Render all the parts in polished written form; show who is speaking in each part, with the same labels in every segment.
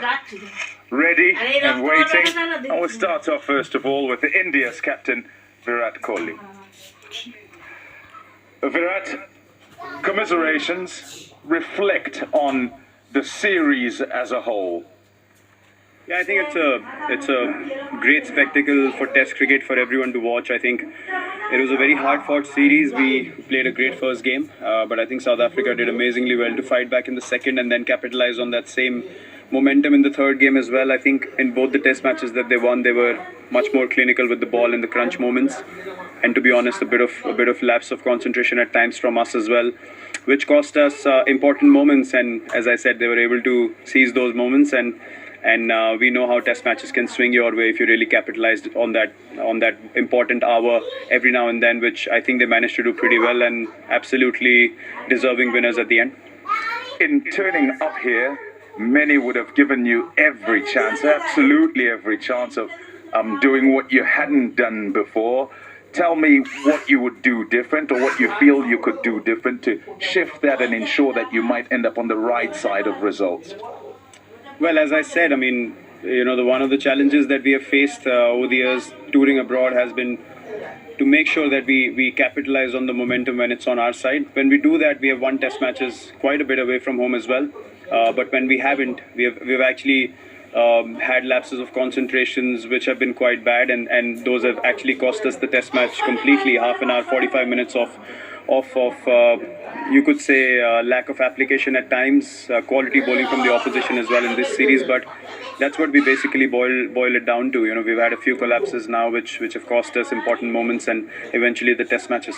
Speaker 1: are ready and waiting. I will start off first of all with India's captain, Virat Kohli. Virat, commiserations, reflect on the series as a whole.
Speaker 2: Yeah, I think it's a great spectacle for Test cricket for everyone to watch. I think it was a very hard-fought series. We played a great first game, but I think South Africa did amazingly well to fight back in the second and then capitalize on that same momentum in the third game as well. I think in both the Test matches that they won, they were much more clinical with the ball in the crunch moments, and to be honest, a bit of lapse of concentration at times from us as well, which cost us important moments. And as I said, they were able to seize those moments and we know how Test matches can swing your way if you really capitalized on that important hour every now and then, which I think they managed to do pretty well, and absolutely deserving winners at the end.
Speaker 1: In turning up here, many would have given you every chance, absolutely every chance of doing what you hadn't done before. Tell me what you would do different, or what you feel you could do different to shift that and ensure that you might end up on the right side of results.
Speaker 2: Well, as I said, I mean, one of the challenges that we have faced over the years touring abroad has been to make sure that we capitalize on the momentum when it's on our side. When we do that, we have won Test matches quite a bit away from home as well. But when we haven't, we've actually had lapses of concentrations which have been quite bad, and those have actually cost us the Test match completely. Half an hour, 45 minutes of you could say lack of application at times, quality bowling from the opposition as well in this series. But that's what we basically boil it down to. We've had a few collapses now which have cost us important moments and eventually the Test matches.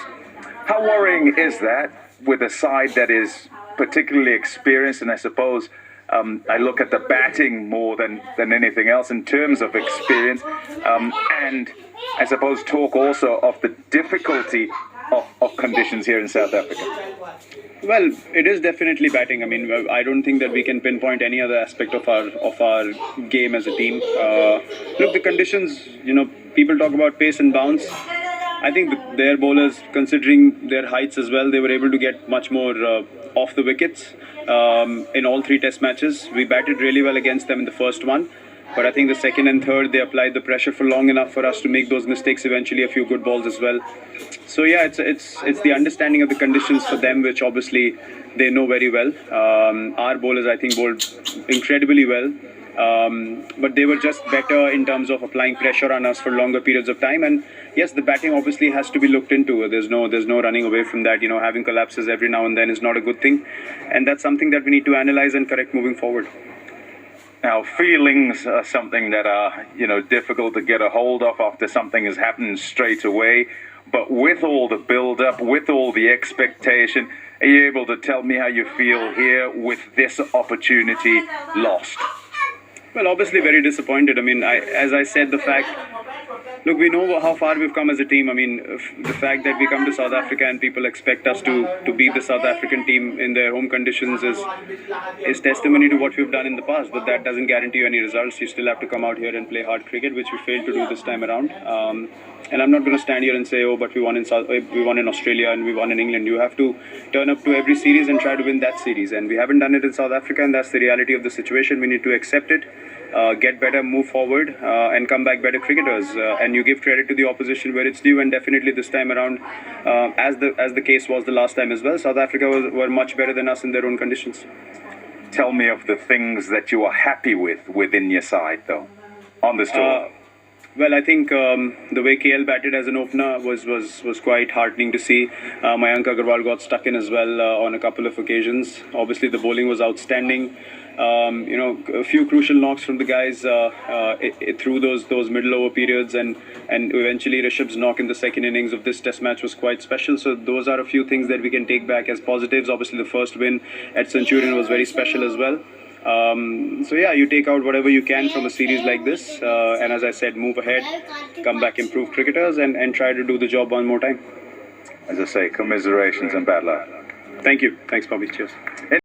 Speaker 1: How worrying is that with a side that is particularly experienced? And I suppose I look at the batting more than anything else in terms of experience, and I suppose talk also of the difficulty of conditions here in South Africa.
Speaker 2: Well, it is definitely batting. I mean, I don't think that we can pinpoint any other aspect of our game as a team. Look, the conditions, people talk about pace and bounce. I think their bowlers, considering their heights as well, they were able to get much more off the wickets in all three Test matches. We batted really well against them in the first one, but I think the second and third, they applied the pressure for long enough for us to make those mistakes, eventually a few good balls as well. So yeah, it's the understanding of the conditions for them, which obviously they know very well. Our bowlers, I think, bowled incredibly well, but they were just better in terms of applying pressure on us for longer periods of time. And yes, the batting obviously has to be looked into. There's no running away from that. Having collapses every now and then is not a good thing, and that's something that we need to analyze and correct moving forward.
Speaker 1: Now, feelings are something that are, difficult to get a hold of after something has happened straight away. But with all the build-up, with all the expectation, are you able to tell me how you feel here with this opportunity lost?
Speaker 2: Well, obviously very disappointed. I mean, as I said, look, we know how far we've come as a team. I mean, the fact that we come to South Africa and people expect us to beat the South African team in their home conditions is testimony to what we've done in the past. But that doesn't guarantee you any results. You still have to come out here and play hard cricket, which we failed to do this time around. And I'm not going to stand here and say, oh, but we won in Australia and we won in England. You have to turn up to every series and try to win that series. And we haven't done it in South Africa, and that's the reality of the situation. We need to accept it. Get better, move forward, and come back better cricketers. And you give credit to the opposition where it's due, and definitely this time around, as the case was the last time as well, South Africa were much better than us in their own conditions.
Speaker 1: Tell me of the things that you are happy with within your side, though, on this tour.
Speaker 2: Well, I think the way KL batted as an opener was quite heartening to see. Mayank Agarwal got stuck in as well on a couple of occasions. Obviously, the bowling was outstanding. A few crucial knocks from the guys through those middle over periods, and eventually Rishabh's knock in the second innings of this Test match was quite special. So those are a few things that we can take back as positives. Obviously, the first win at Centurion was very special as well. So yeah, you take out whatever you can from a series like this, and as I said, move ahead, come back, improve cricketers, and try to do the job one more time.
Speaker 1: As I say, commiserations and bad luck.
Speaker 2: Thank you. Thanks, Bobby. Cheers.